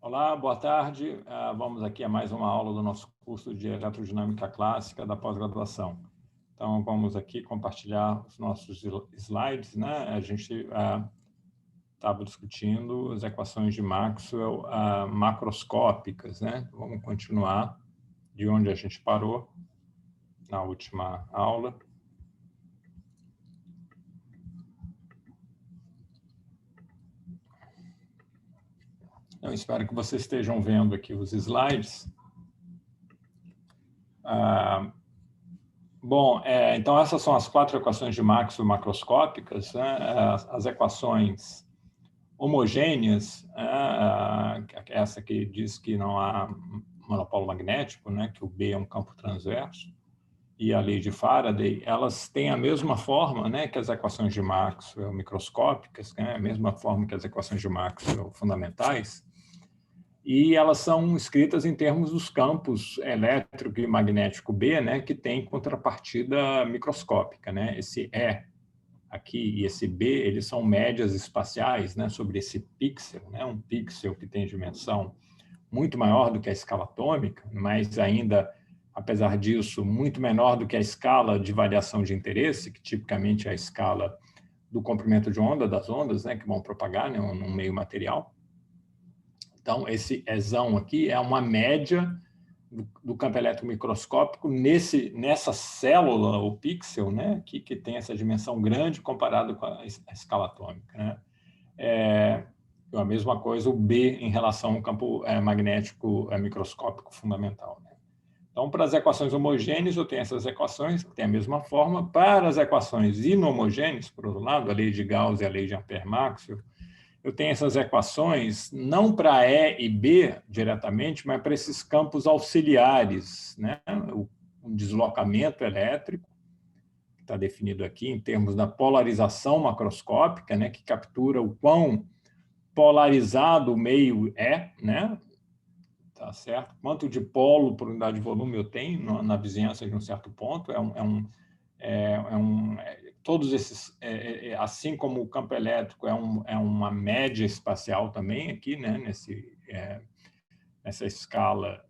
Olá, boa tarde. Vamos aqui a mais uma aula do nosso curso de Eletrodinâmica Clássica da pós-graduação. Então, vamos aqui compartilhar os nossos slides, né? A gente estava discutindo as equações de Maxwell macroscópicas, né? Vamos continuar de onde a gente parou na última aula. Eu espero que vocês estejam vendo aqui os slides. Bom, então essas são as 4 equações de Maxwell macroscópicas, né? As equações homogêneas, essa que diz que não há monopolo magnético, né? Que o B é um campo transverso, e a lei de Faraday, elas têm a mesma forma, né? Que as equações de Maxwell microscópicas, né? A mesma forma que as equações de Maxwell fundamentais, e elas são escritas em termos dos campos elétrico e magnético B, né, que tem contrapartida microscópica, né? Esse E aqui e esse B, eles são médias espaciais, né, sobre esse pixel, né? Um pixel que tem dimensão muito maior do que a escala atômica, mas ainda, apesar disso, muito menor do que a escala de variação de interesse, que tipicamente é a escala do comprimento de onda das ondas, né, que vão propagar, né, num meio material. Então, esse Ezão aqui é uma média do campo elétrico microscópico nessa célula, o pixel, né, que tem essa dimensão grande comparado com a escala atômica, né? A mesma coisa o B em relação ao campo magnético microscópico fundamental, né? Então, para as equações homogêneas, eu tenho essas equações que têm a mesma forma. Para as equações inhomogêneas, por outro lado, a lei de Gauss e a lei de Ampère-Maxwell, eu tenho essas equações não para E e B diretamente, mas para esses campos auxiliares, né? Um deslocamento elétrico, que está definido aqui em termos da polarização macroscópica, né? Que captura o quão polarizado o meio é, né? Tá certo? Quanto de polo por unidade de volume eu tenho na vizinhança de um certo ponto, todos esses, assim como o campo elétrico é uma média espacial também aqui, né, nessa escala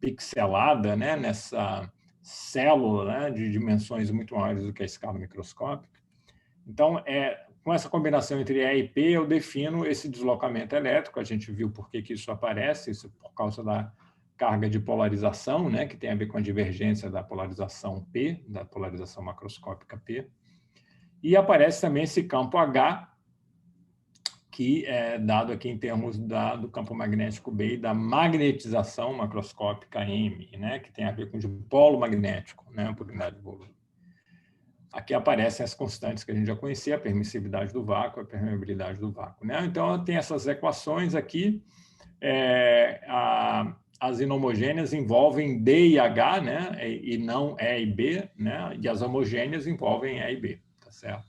pixelada, né, nessa célula, né, de dimensões muito maiores do que a escala microscópica. Então, com essa combinação entre E e P, eu defino esse deslocamento elétrico. A gente viu por que isso aparece, isso por causa da carga de polarização, né, que tem a ver com a divergência da polarização P, da polarização macroscópica P. E aparece também esse campo H, que é dado aqui em termos do campo magnético B e da magnetização macroscópica M, né, que tem a ver com o dipolo magnético, né, por unidade de volume. Aqui aparecem as constantes que a gente já conhecia, a permissividade do vácuo, a permeabilidade do vácuo, né? Então, tem essas equações aqui. As inhomogêneas envolvem D e H, né? E não E e B, né? E as homogêneas envolvem E e B, tá certo?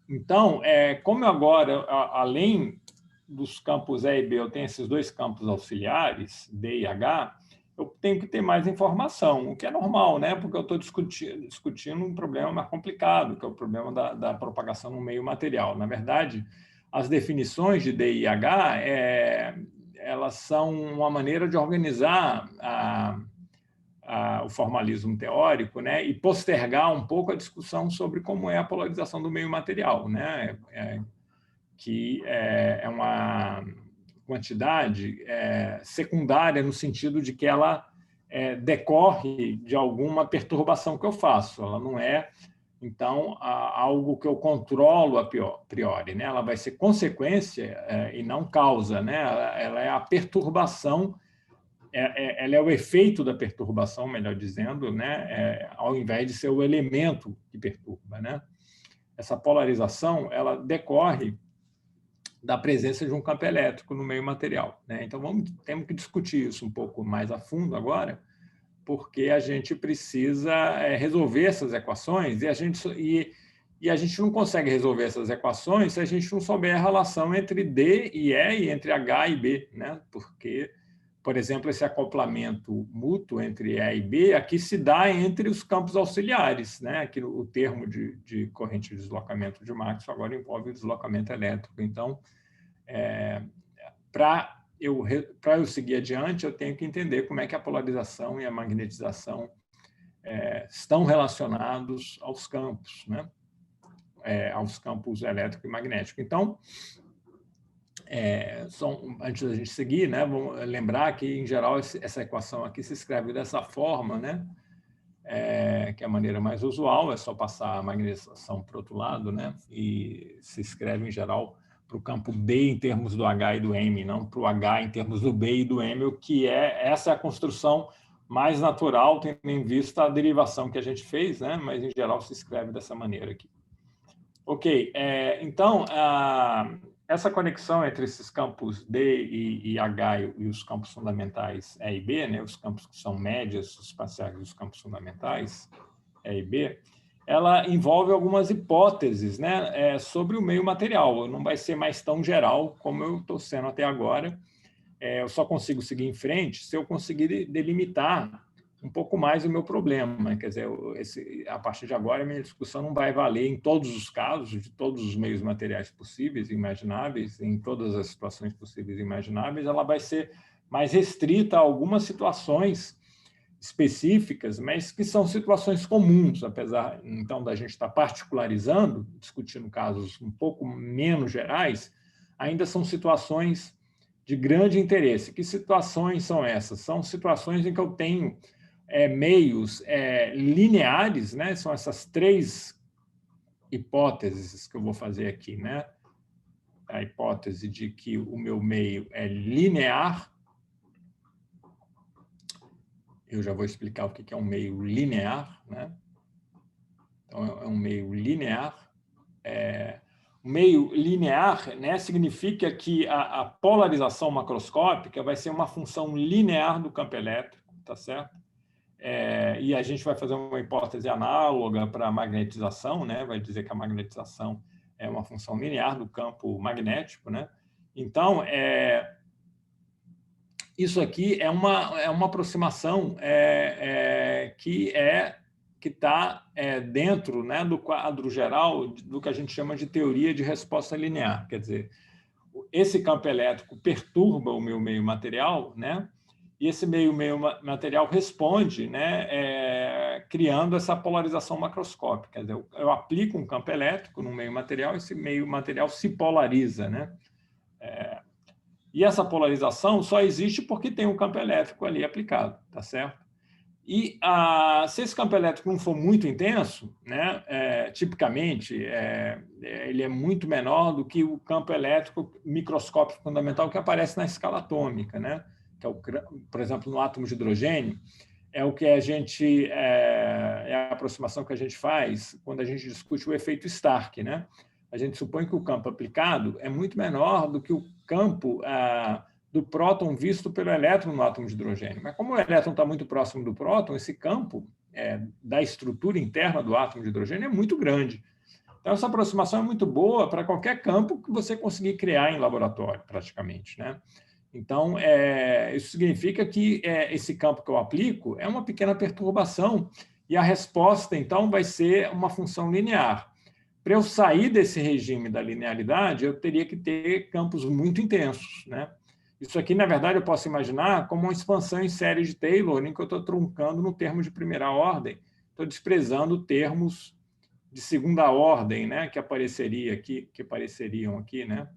Então, como agora, além dos campos E e B, eu tenho esses dois campos auxiliares, D e H, eu tenho que ter mais informação, o que é normal, né? Porque eu estou discutindo um problema mais complicado, que é o problema da propagação no meio material. Na verdade, as definições de D e H, elas são uma maneira de organizar o formalismo teórico, né? E postergar um pouco a discussão sobre como é a polarização do meio material, né? Que é uma quantidade secundária no sentido de que ela decorre de alguma perturbação que eu faço. Ela não é, então, algo que eu controlo a priori, né? Ela vai ser consequência e não causa, né? Ela é a perturbação, ela é o efeito da perturbação, melhor dizendo, né? Ao invés de ser o elemento que perturba, né? Essa polarização, ela decorre da presença de um campo elétrico no meio material, né? Então, temos que discutir isso um pouco mais a fundo agora, porque a gente precisa resolver essas equações e a gente não consegue resolver essas equações se a gente não souber a relação entre D e E e entre H e B, né? Porque, por exemplo, esse acoplamento mútuo entre E e B aqui se dá entre os campos auxiliares, né? Aqui o termo de corrente de deslocamento de Maxwell agora envolve o deslocamento elétrico. Então, para para eu seguir adiante, eu tenho que entender como é que a polarização e a magnetização estão relacionados aos campos, né? Aos campos elétrico e magnético. Então, antes da gente seguir, né, vamos lembrar que, em geral, essa equação aqui se escreve dessa forma, né? Que é a maneira mais usual, é só passar a magnetização para o outro lado, né? E se escreve, em geral, para o campo B em termos do H e do M, não para o H em termos do B e do M, o que essa é a construção mais natural, tendo em vista a derivação que a gente fez, né? Mas, em geral, se escreve dessa maneira aqui. Ok, então, essa conexão entre esses campos D e H e os campos fundamentais E e B, né, os campos que são médias espaciais dos campos fundamentais, E e B, ela envolve algumas hipóteses, né, sobre o meio material. Não vai ser mais tão geral como eu estou sendo até agora. Eu só consigo seguir em frente se eu conseguir delimitar um pouco mais o meu problema. Quer dizer, a partir de agora, a minha discussão não vai valer em todos os casos, de todos os meios materiais possíveis e imagináveis, em todas as situações possíveis e imagináveis, ela vai ser mais restrita a algumas situações específicas, mas que são situações comuns, apesar, então, da gente estar particularizando, discutindo casos um pouco menos gerais, ainda são situações de grande interesse. Que situações são essas? São situações em que eu tenho meios lineares, né? São essas três hipóteses que eu vou fazer aqui, né? A hipótese de que o meu meio é linear. Eu já vou explicar o que é um meio linear, né? Então, é um meio linear. O meio linear, né, significa que a polarização macroscópica vai ser uma função linear do campo elétrico, tá certo? E a gente vai fazer uma hipótese análoga para a magnetização, né? Vai dizer que a magnetização é uma função linear do campo magnético, né? Então, isso aqui é uma aproximação que está dentro, né, do quadro geral do que a gente chama de teoria de resposta linear. Quer dizer, esse campo elétrico perturba o meu meio material, né? E esse meio material responde, né, criando essa polarização macroscópica. Quer dizer, eu aplico um campo elétrico no meio material, esse meio material se polariza, né? E essa polarização só existe porque tem um campo elétrico ali aplicado, tá certo? E se esse campo elétrico não for muito intenso, né, tipicamente, ele é muito menor do que o campo elétrico microscópico fundamental que aparece na escala atômica, né? Que por exemplo, no átomo de hidrogênio, é o que a aproximação que a gente faz quando a gente discute o efeito Stark, né? A gente supõe que o campo aplicado é muito menor do que o campo do próton visto pelo elétron no átomo de hidrogênio. Mas como o elétron está muito próximo do próton, esse campo da estrutura interna do átomo de hidrogênio é muito grande. Então, essa aproximação é muito boa para qualquer campo que você conseguir criar em laboratório, praticamente, né? Então, isso significa que esse campo que eu aplico é uma pequena perturbação e a resposta, então, vai ser uma função linear. Para eu sair desse regime da linearidade, eu teria que ter campos muito intensos, né? Isso aqui, na verdade, eu posso imaginar como uma expansão em série de Taylor, em que eu estou truncando no termo de primeira ordem, estou desprezando termos de segunda ordem, né? Que apareceriam aqui, né?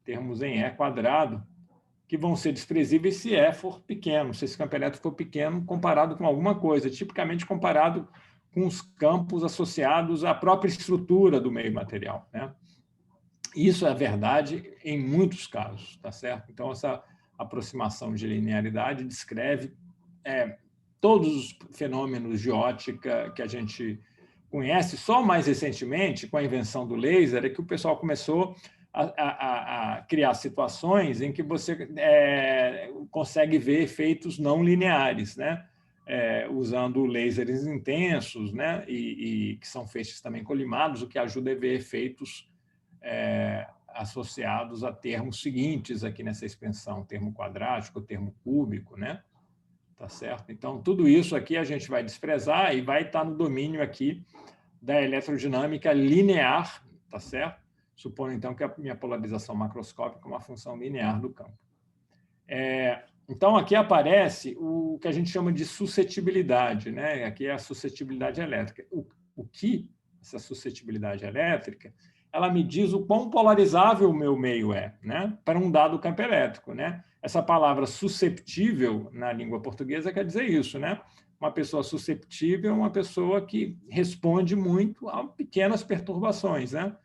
Termos em E quadrado, que vão ser desprezíveis se E for pequeno, se esse campo elétrico for pequeno comparado com alguma coisa, tipicamente comparado com os campos associados à própria estrutura do meio material, né? Isso é verdade em muitos casos, tá certo? Então, essa aproximação de linearidade descreve todos os fenômenos de ótica que a gente conhece. Só mais recentemente, com a invenção do laser, é que o pessoal começou a criar situações em que você consegue ver efeitos não lineares, né? Usando lasers intensos, né? E que são feixes também colimados, o que ajuda a ver efeitos associados a termos seguintes aqui nessa expansão, termo quadrático, termo cúbico, né? Tá certo? Então, tudo isso aqui a gente vai desprezar e vai estar no domínio aqui da eletrodinâmica linear, tá certo? Supondo, então, que a minha polarização macroscópica é uma função linear do campo. Então, aqui aparece o que a gente chama de suscetibilidade, né? Aqui é a suscetibilidade elétrica. O que essa suscetibilidade elétrica, ela me diz o quão polarizável o meu meio é, né? Para um dado campo elétrico, né? Essa palavra susceptível na língua portuguesa quer dizer isso, né? Uma pessoa susceptível é uma pessoa que responde muito a pequenas perturbações, né?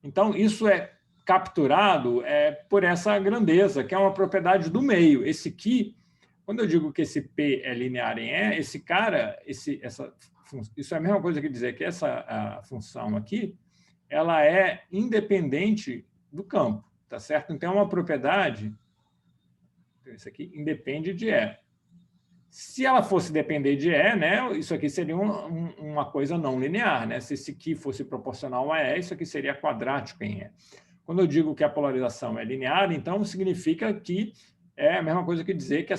Então, isso é capturado por essa grandeza, que é uma propriedade do meio. Esse que, quando eu digo que esse P é linear em E, esse cara, isso é a mesma coisa que dizer que essa função aqui, ela é independente do campo, tá certo? Então, é uma propriedade, isso aqui independe de E. Se ela fosse depender de E, né, isso aqui seria uma coisa não linear, né? Se esse aqui fosse proporcional a E, isso aqui seria quadrático em E. Quando eu digo que a polarização é linear, então significa que é a mesma coisa que dizer que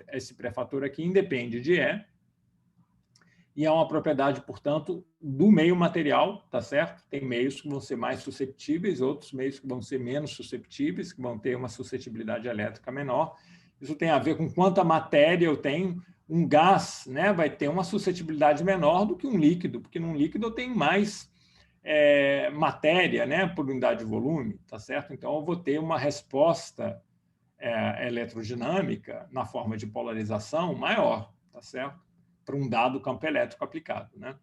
esse prefator aqui independe de E e é uma propriedade, portanto, do meio material, tá certo? Tem meios que vão ser mais susceptíveis, outros meios que vão ser menos susceptíveis, que vão ter uma suscetibilidade elétrica menor. Isso tem a ver com quanta matéria eu tenho. Um gás, né, vai ter uma suscetibilidade menor do que um líquido, porque num líquido eu tenho mais matéria, né, por unidade de volume, tá certo? Então, eu vou ter uma resposta eletrodinâmica na forma de polarização maior, tá certo? Para um dado campo elétrico aplicado, né?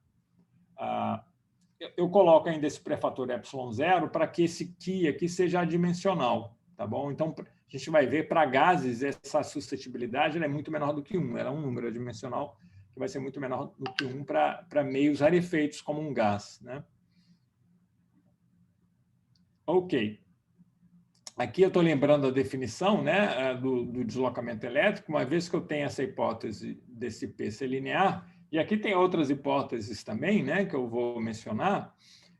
Eu coloco ainda esse prefator ε0 para que esse Q aqui seja adimensional, tá bom? Então, a gente vai ver para gases essa suscetibilidade ela é muito menor do que 1, ela é um número adimensional que vai ser muito menor do que 1 para meios rarefeitos como um gás, né? Ok. Aqui eu estou lembrando a definição, né, do deslocamento elétrico, uma vez que eu tenho essa hipótese desse P ser linear, e aqui tem outras hipóteses também, né, que eu vou mencionar,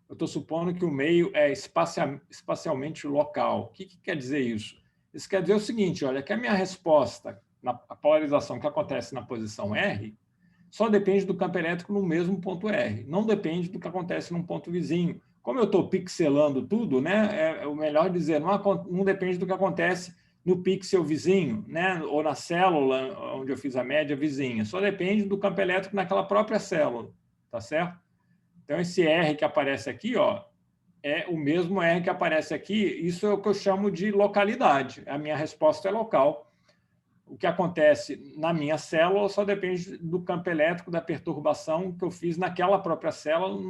eu estou supondo que o meio é espacialmente local. O que quer dizer isso? Isso quer dizer o seguinte, olha, que a minha resposta, a polarização que acontece na posição R, só depende do campo elétrico no mesmo ponto R, não depende do que acontece num ponto vizinho. Como eu estou pixelando tudo, né, é o melhor dizer, não depende do que acontece no pixel vizinho, né, ou na célula onde eu fiz a média vizinha, só depende do campo elétrico naquela própria célula, tá certo? Então, esse R que aparece aqui, ó, é o mesmo R que aparece aqui, isso é o que eu chamo de localidade, a minha resposta é local. O que acontece na minha célula só depende do campo elétrico, da perturbação que eu fiz naquela própria célula,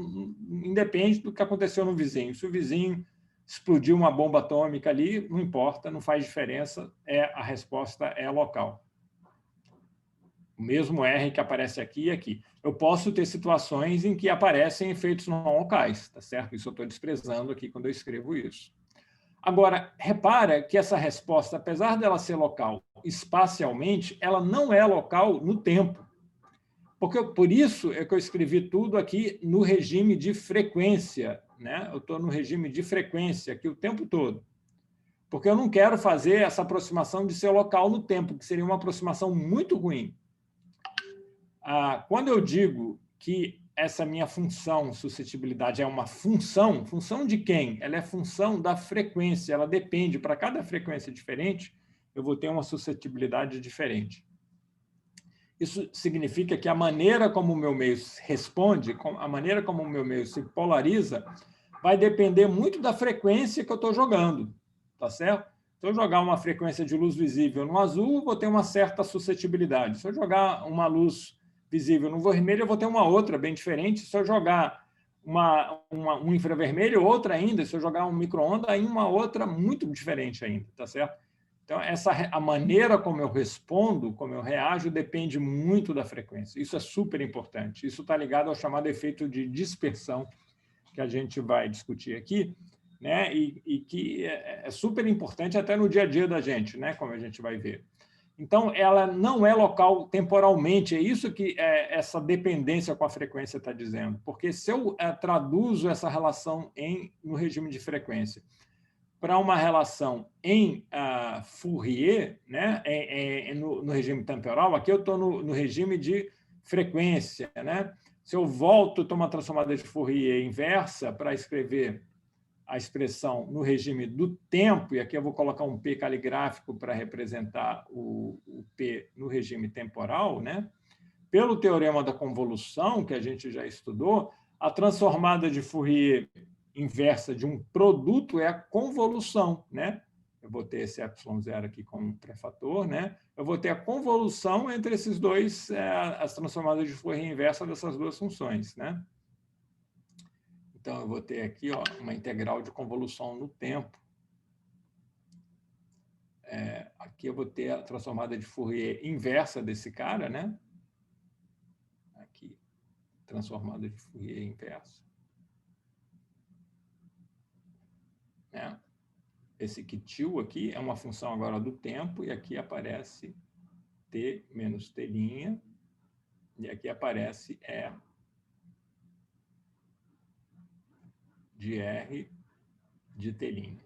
independe do que aconteceu no vizinho. Se o vizinho explodiu uma bomba atômica ali, não importa, não faz diferença, a resposta é local. O mesmo R que aparece aqui e aqui. Eu posso ter situações em que aparecem efeitos não locais, tá certo? Isso eu estou desprezando aqui quando eu escrevo isso. Agora, repara que essa resposta, apesar dela ser local espacialmente, ela não é local no tempo. Por isso é que eu escrevi tudo aqui no regime de frequência, né? Eu estou no regime de frequência aqui o tempo todo. Porque eu não quero fazer essa aproximação de ser local no tempo, que seria uma aproximação muito ruim. Quando eu digo que essa minha função, suscetibilidade, é uma função de quem? Ela é função da frequência, ela depende, para cada frequência diferente, eu vou ter uma suscetibilidade diferente. Isso significa que a maneira como o meu meio responde, a maneira como o meu meio se polariza, vai depender muito da frequência que eu estou jogando, tá certo? Se eu jogar uma frequência de luz visível no azul, vou ter uma certa suscetibilidade. Se eu jogar uma luz visível no vermelho, eu vou ter uma outra bem diferente. Se eu jogar um infravermelho, outra ainda. Se eu jogar um micro-ondas, aí uma outra muito diferente ainda, tá certo? Então, a maneira como eu respondo, como eu reajo, depende muito da frequência. Isso é super importante. Isso está ligado ao chamado efeito de dispersão, que a gente vai discutir aqui, né? E que é super importante até no dia a dia da gente, né? Como a gente vai ver. Então, ela não é local temporalmente, é isso que essa dependência com a frequência está dizendo. Porque se eu traduzo essa relação no regime de frequência para uma relação em Fourier, né, no regime temporal, aqui eu estou no regime de frequência. Né? Se eu volto, tomo uma transformada de Fourier inversa para escrever a expressão no regime do tempo, e aqui eu vou colocar um P caligráfico para representar o P no regime temporal, né? Pelo teorema da convolução, que a gente já estudou, a transformada de Fourier inversa de um produto é a convolução, né? Eu vou ter esse ε0 aqui como pré-fator, né? Eu vou ter a convolução entre esses dois, as transformadas de Fourier inversa dessas duas funções, né? Então, eu vou ter aqui uma integral de convolução no tempo. Aqui eu vou ter a transformada de Fourier inversa desse cara, né? Aqui, transformada de Fourier inversa. Esse quitil aqui é uma função agora do tempo, e aqui aparece t menos t', e aqui aparece E de R de t'.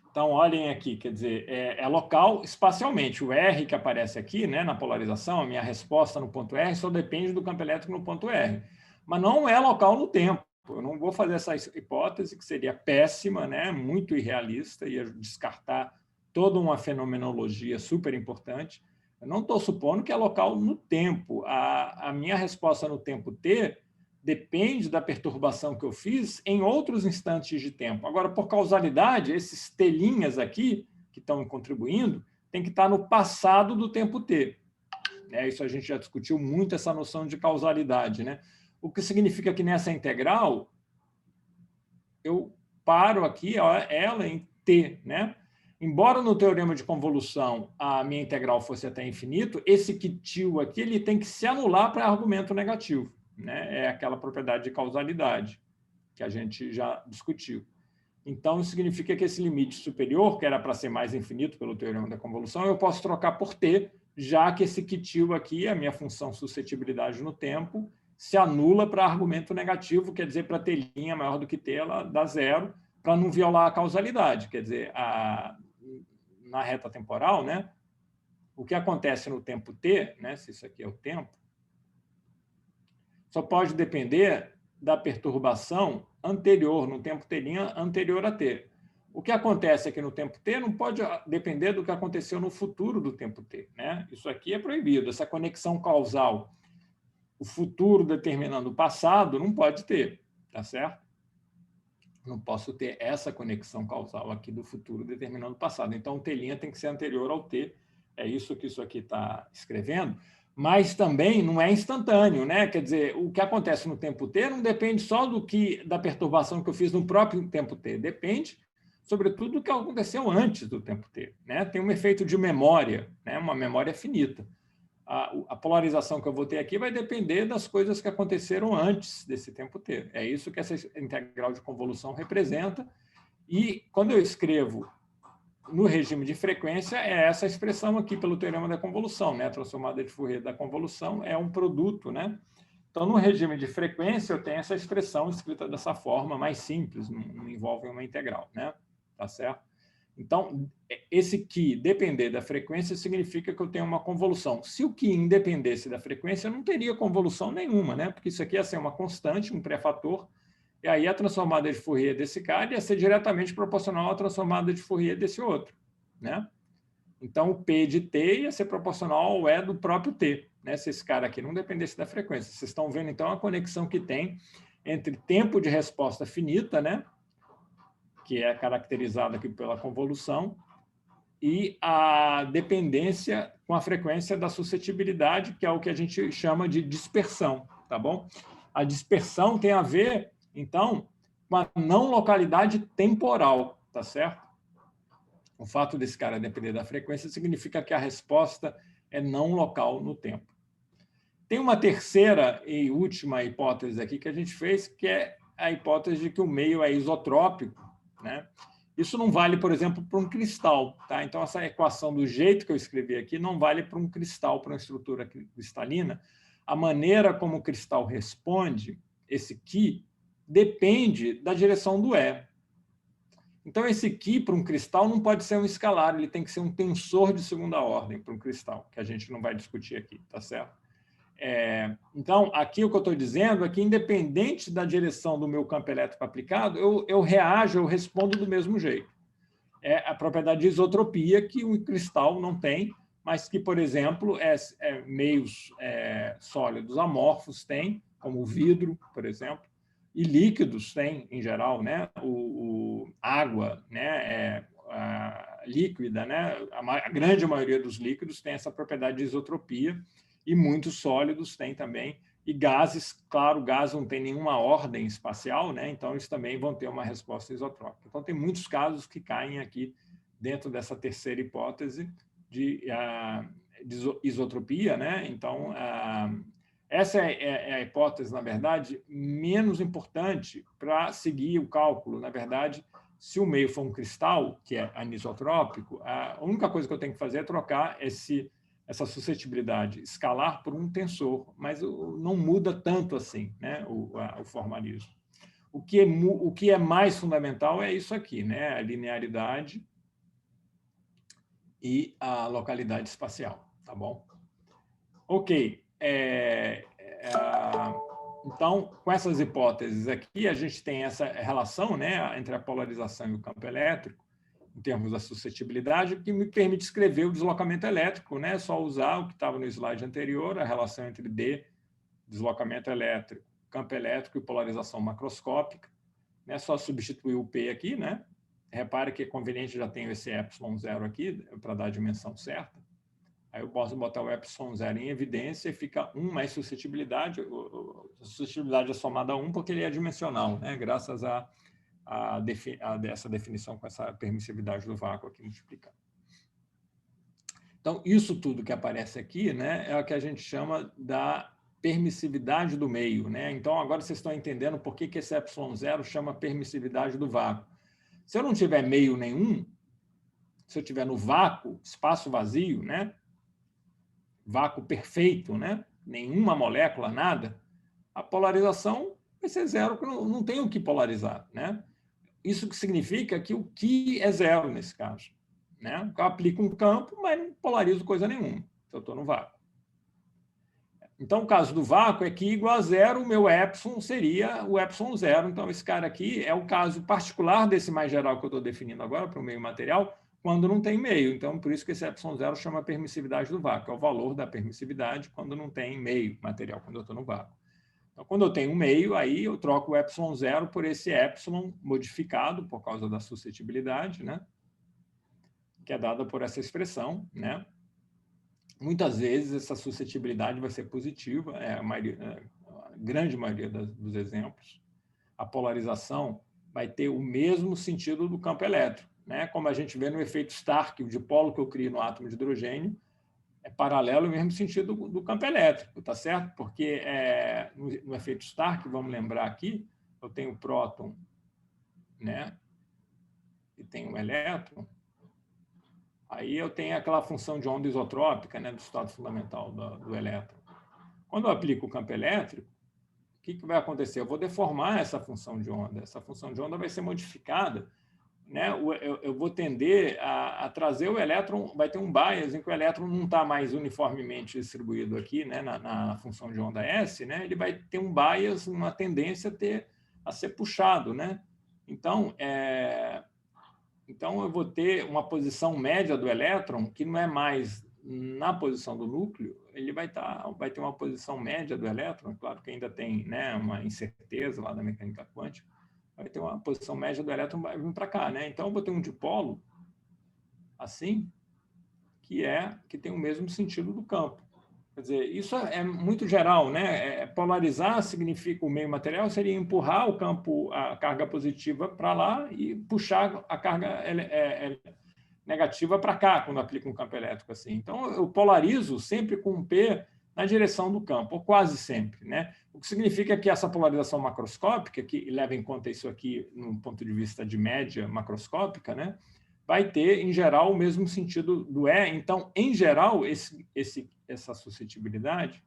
Então, olhem aqui, quer dizer, é local espacialmente. O R que aparece aqui, né, na polarização, a minha resposta no ponto R, só depende do campo elétrico no ponto R. Mas não é local no tempo. Eu não vou fazer essa hipótese, que seria péssima, né, muito irrealista, ia descartar toda uma fenomenologia super importante. Eu não estou supondo que é local no tempo. A minha resposta no tempo t depende da perturbação que eu fiz em outros instantes de tempo. Agora, por causalidade, esses telinhas aqui, que estão contribuindo, tem que estar no passado do tempo t. Isso a gente já discutiu muito, essa noção de causalidade, né? O que significa que nessa integral, eu paro aqui ela em t, né? Embora no teorema de convolução a minha integral fosse até infinito, esse quitil aqui ele tem que se anular para argumento negativo. Né? É aquela propriedade de causalidade que a gente já discutiu. Então, isso significa que esse limite superior, que era para ser mais infinito pelo teorema da convolução, eu posso trocar por t, já que esse quitil aqui, a minha função suscetibilidade no tempo, se anula para argumento negativo, quer dizer, para t' maior do que t, ela dá zero, para não violar a causalidade. Quer dizer, na reta temporal, né, o que acontece no tempo t, né, se isso aqui é o tempo, só pode depender da perturbação anterior, no tempo t' anterior a t. O que acontece aqui no tempo t não pode depender do que aconteceu no futuro do tempo t. Né? Isso aqui é proibido. Essa conexão causal, o futuro determinando o passado, não pode ter. Tá certo? Não posso ter essa conexão causal aqui do futuro determinando o passado. Então, o t' tem que ser anterior ao t. É isso que isso aqui está escrevendo. Mas também não é instantâneo, né? Quer dizer, o que acontece no tempo t não depende só da perturbação que eu fiz no próprio tempo t. Depende, sobretudo, do que aconteceu antes do tempo t. Né? Tem um efeito de memória, né? Uma memória finita. A polarização que eu vou ter aqui vai depender das coisas que aconteceram antes desse tempo t. É isso que essa integral de convolução representa. E quando eu escrevo no regime de frequência, é essa expressão aqui pelo teorema da convolução, né? A transformada de Fourier da convolução é um produto, né? Então, no regime de frequência, eu tenho essa expressão escrita dessa forma, mais simples, não envolve uma integral, né? Tá certo? Então, esse que depender da frequência significa que eu tenho uma convolução. Se o que independesse da frequência, eu não teria convolução nenhuma, né? Porque isso aqui ia ser uma constante, um pré-fator, e aí a transformada de Fourier desse cara ia ser diretamente proporcional à transformada de Fourier desse outro. Né? Então, o P de t ia ser proporcional ao E do próprio t, né? Se esse cara aqui não dependesse da frequência. Vocês estão vendo, então, a conexão que tem entre tempo de resposta finita, né? Que é caracterizada aqui pela convolução, e a dependência com a frequência da suscetibilidade, que é o que a gente chama de dispersão. Tá bom? A dispersão tem a ver, então, com a não localidade temporal, tá certo? O fato desse cara depender da frequência significa que a resposta é não local no tempo. Tem uma terceira e última hipótese aqui que a gente fez, que é a hipótese de que o meio é isotrópico, né? Isso não vale, por exemplo, para um cristal, tá? Então, essa equação do jeito que eu escrevi aqui não vale para um cristal, para uma estrutura cristalina. A maneira como o cristal responde, esse Q, depende da direção do E. Então, esse Q para um cristal não pode ser um escalar, ele tem que ser um tensor de segunda ordem para um cristal, que a gente não vai discutir aqui, tá certo? Então, aqui o que eu estou dizendo é que, independente da direção do meu campo elétrico aplicado, eu reajo, eu respondo do mesmo jeito. É a propriedade de isotropia que o cristal não tem, mas que, por exemplo, meios sólidos amorfos têm, como o vidro, por exemplo, e líquidos têm, em geral, né? Água, né? Líquida, né? A grande maioria dos líquidos tem essa propriedade de isotropia, e muitos sólidos têm também, e gases, claro, gás não tem nenhuma ordem espacial, né? Então eles também vão ter uma resposta isotrópica. Então tem muitos casos que caem aqui dentro dessa terceira hipótese de isotropia, né? Então essa é a hipótese, na verdade, menos importante para seguir o cálculo. Na verdade, se o meio for um cristal, que é anisotrópico, a única coisa que eu tenho que fazer é trocar essa suscetibilidade escalar por um tensor, mas não muda tanto assim, né, o formalismo. O que é mais fundamental é isso aqui, né, a linearidade e a localidade espacial, tá bom? Ok. Então, com essas hipóteses aqui, a gente tem essa relação, né, entre a polarização e o campo elétrico, em termos da suscetibilidade, que me permite escrever o deslocamento elétrico, né? É só usar o que estava no slide anterior, a relação entre D, deslocamento elétrico, campo elétrico e polarização macroscópica. É só substituir o P aqui, né? Repare que é conveniente, já tenho esse ε0 aqui, para dar a dimensão certa. Aí eu posso botar o ε0 em evidência e fica 1 mais suscetibilidade. A suscetibilidade é somada a 1 porque ele é dimensional, né? Graças a essa definição com essa permissividade do vácuo aqui multiplicada. Então, isso tudo que aparece aqui, né, é o que a gente chama da permissividade do meio, né? Então, agora vocês estão entendendo por que esse ε0 chama permissividade do vácuo. Se eu não tiver meio nenhum, se eu tiver no vácuo, espaço vazio, né, vácuo perfeito, né, nenhuma molécula, nada, a polarização vai ser zero, porque não tem o que polarizar, né? Isso que significa que o que é zero nesse caso, né? Eu aplico um campo, mas não polarizo coisa nenhuma, se eu estou no vácuo. Então, o caso do vácuo é que igual a zero, o meu epsilon seria o ε0. Então, esse cara aqui é o caso particular desse mais geral que eu estou definindo agora para o meio material, quando não tem meio. Então, por isso que esse ε0 chama permissividade do vácuo, é o valor da permissividade quando não tem meio material, quando eu estou no vácuo. Então, quando eu tenho um meio, aí eu troco o ε0 por esse epsilon modificado por causa da suscetibilidade, né? Que é dada por essa expressão, né? Muitas vezes essa suscetibilidade vai ser positiva, a grande maioria dos exemplos. A polarização vai ter o mesmo sentido do campo elétrico, né? Como a gente vê no efeito Stark, o dipolo que eu crio no átomo de hidrogênio, é paralelo ao mesmo sentido do campo elétrico, tá certo? Porque no efeito Stark, vamos lembrar aqui, eu tenho o próton, né? E tenho o elétron. Aí eu tenho aquela função de onda isotrópica, né, do estado fundamental do elétron. Quando eu aplico o campo elétrico, o que vai acontecer? Eu vou deformar essa função de onda. Essa função de onda vai ser modificada, né? Eu vou tender a trazer o elétron, vai ter um bias em que o elétron não está mais uniformemente distribuído aqui, né, na função de onda S, né? Ele vai ter um bias, uma tendência a ser puxado, né? Então, eu vou ter uma posição média do elétron que não é mais na posição do núcleo, ele vai ter uma posição média do elétron, claro que ainda tem, né, uma incerteza lá da mecânica quântica, vai ter uma posição média do elétron, vai vir para cá, né? Então, eu vou ter um dipolo, assim, que tem o mesmo sentido do campo. Quer dizer, isso é muito geral, né? Polarizar significa o meio material, seria empurrar o campo, a carga positiva para lá e puxar a carga negativa para cá, quando aplica um campo elétrico assim. Então, eu polarizo sempre com um P na direção do campo, ou quase sempre, né? O que significa que essa polarização macroscópica, que leva em conta isso aqui no ponto de vista de média macroscópica, né, vai ter, em geral, o mesmo sentido do E. Então, em geral, essa suscetibilidade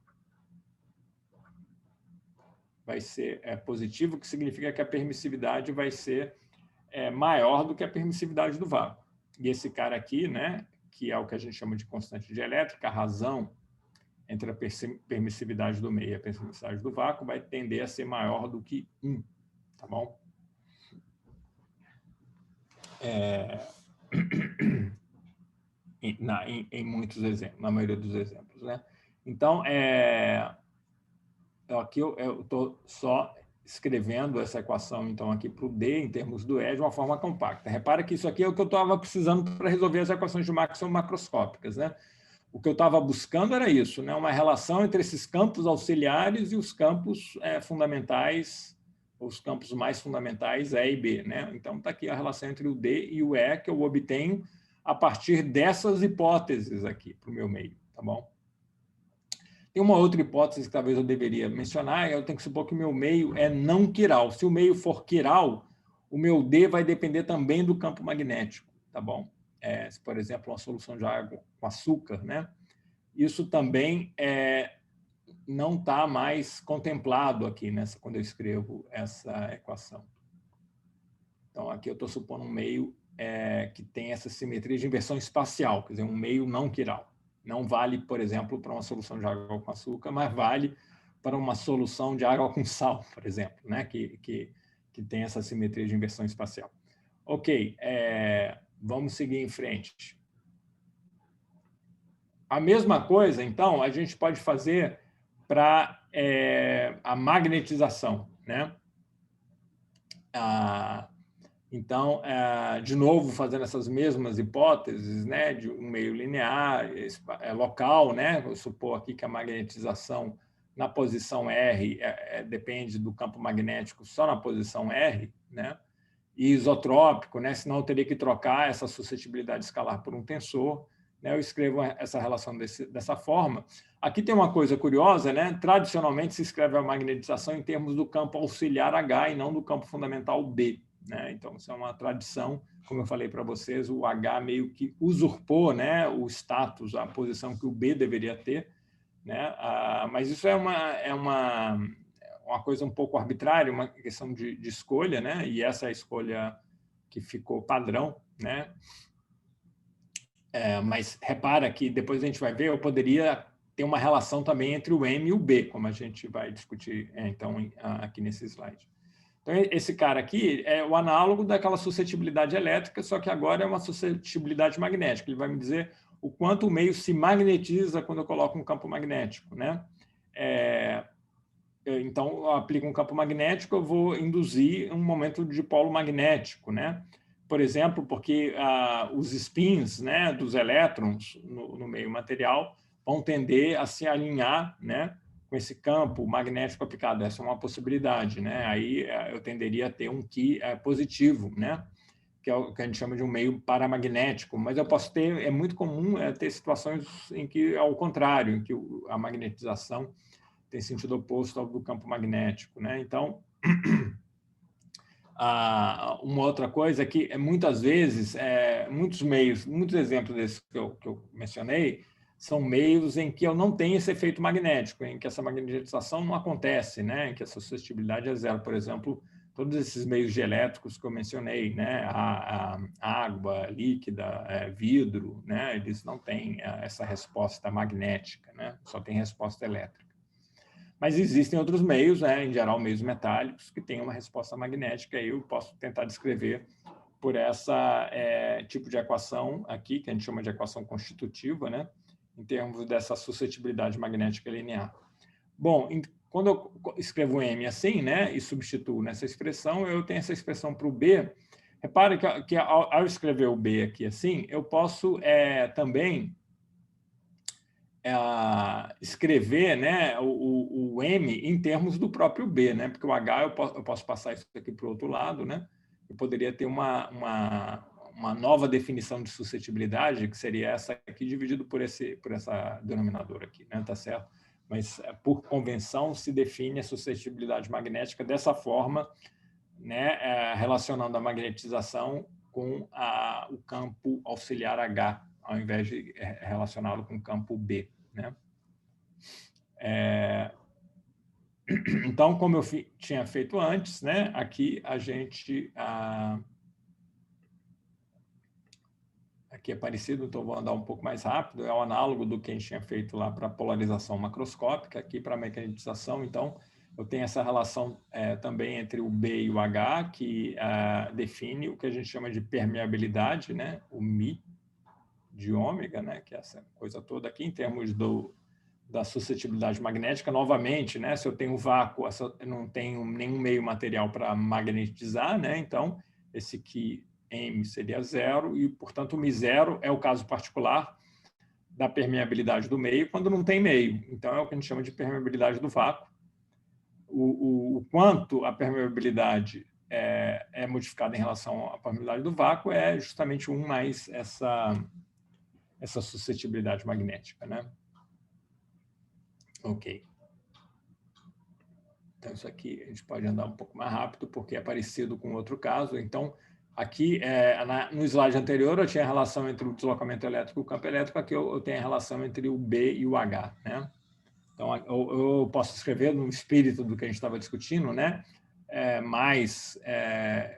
vai ser positiva, o que significa que a permissividade vai ser maior do que a permissividade do vácuo. E esse cara aqui, né, que é o que a gente chama de constante dielétrica, a razão entre a permissividade do meio e a permissividade do vácuo vai tender a ser maior do que 1, tá bom? Em muitos exemplos, na maioria dos exemplos, né? Então, aqui eu estou só escrevendo essa equação, então, aqui para o D, em termos do E, de uma forma compacta. Repara que isso aqui é o que eu estava precisando para resolver as equações de Maxwell macroscópicas, né? O que eu estava buscando era isso, né? Uma relação entre esses campos auxiliares e os campos fundamentais, os campos mais fundamentais, E e B, né? Então, está aqui a relação entre o D e o E, que eu obtenho a partir dessas hipóteses aqui, para o meu meio, tá bom? Tem uma outra hipótese que talvez eu deveria mencionar, eu tenho que supor que o meu meio é não quiral. Se o meio for quiral, o meu D vai depender também do campo magnético, tá bom? Se, por exemplo, uma solução de água com açúcar, né? Isso também não está mais contemplado aqui quando eu escrevo essa equação. Então, aqui eu estou supondo um meio que tem essa simetria de inversão espacial, quer dizer, um meio não quiral. Não vale, por exemplo, para uma solução de água com açúcar, mas vale para uma solução de água com sal, por exemplo, né? que tem essa simetria de inversão espacial. Ok, vamos seguir em frente. A mesma coisa, então, a gente pode fazer para a magnetização, né? Então, de novo, fazendo essas mesmas hipóteses, né, de um meio linear, local, né? Vou supor aqui que a magnetização na posição R depende do campo magnético só na posição R, né? E isotrópico, né? Senão eu teria que trocar essa suscetibilidade escalar por um tensor. Né? Eu escrevo essa relação dessa forma. Aqui tem uma coisa curiosa, né? Tradicionalmente se escreve a magnetização em termos do campo auxiliar H e não do campo fundamental B. Né? Então, isso é uma tradição, como eu falei para vocês, o H meio que usurpou, né, o status, a posição que o B deveria ter, né? Mas isso é uma coisa um pouco arbitrária, uma questão de escolha, né? E essa é a escolha que ficou padrão, né? Mas repara que depois a gente vai ver, eu poderia ter uma relação também entre o M e o B, como a gente vai discutir então aqui nesse slide. Então, esse cara aqui é o análogo daquela suscetibilidade elétrica, só que agora é uma suscetibilidade magnética. Ele vai me dizer o quanto o meio se magnetiza quando eu coloco um campo magnético, né? Então, eu aplico um campo magnético, eu vou induzir um momento de polo magnético, né? Por exemplo, porque os spins, né, dos elétrons no meio material vão tender a se alinhar, né, com esse campo magnético aplicado. Essa é uma possibilidade, né? Aí eu tenderia a ter um Ki positivo, né? Que é o que a gente chama de um meio paramagnético. Mas eu posso ter, é muito comum ter situações em que, ao contrário, em que a magnetização tem sentido oposto ao do campo magnético, né? Então, uma outra coisa é que muitas vezes, muitos meios, muitos exemplos desses que eu mencionei, são meios em que eu não tenho esse efeito magnético, em que essa magnetização não acontece, né? Em que a suscetibilidade é zero. Por exemplo, todos esses meios dielétricos que eu mencionei, né? A água líquida, vidro, né? Eles não têm essa resposta magnética, né? Só tem resposta elétrica. Mas existem outros meios, né, em geral meios metálicos, que têm uma resposta magnética, e eu posso tentar descrever por essa tipo de equação aqui, que a gente chama de equação constitutiva, né, em termos dessa suscetibilidade magnética linear. Bom, quando eu escrevo M assim, né, e substituo nessa expressão, eu tenho essa expressão para o B. Repare que ao escrever o B aqui assim, eu posso também escrever, né, o M em termos do próprio B, né, porque o H eu posso passar isso aqui para o outro lado, né, eu poderia ter uma nova definição de suscetibilidade, que seria essa aqui dividido por essa denominadora aqui, né, tá certo? Mas por convenção se define a suscetibilidade magnética dessa forma, né, relacionando a magnetização com o campo auxiliar H, ao invés de relacioná-lo com o campo B. Né? Então, como eu tinha feito antes, né, aqui a gente aqui é parecido, então vou andar um pouco mais rápido, é o análogo do que a gente tinha feito lá para polarização macroscópica, aqui para mecanitização. Então, eu tenho essa relação também entre o B e o H, que define o que a gente chama de permeabilidade, né? O μ de ômega, né? Que é essa coisa toda aqui, em termos da suscetibilidade magnética. Novamente, né? Se eu tenho vácuo, eu não tenho nenhum meio material para magnetizar, né? Então, esse aqui, M, seria zero, e, portanto, o μ0 é o caso particular da permeabilidade do meio quando não tem meio. Então, é o que a gente chama de permeabilidade do vácuo. O quanto a permeabilidade é modificada em relação à permeabilidade do vácuo é justamente 1 mais essa suscetibilidade magnética, né? Ok. Então, isso aqui a gente pode andar um pouco mais rápido, porque é parecido com outro caso. Então, aqui, no slide anterior, eu tinha a relação entre o deslocamento elétrico e o campo elétrico. Aqui eu tenho a relação entre o B e o H, né? Então, eu posso escrever no espírito do que a gente estava discutindo, né? Mas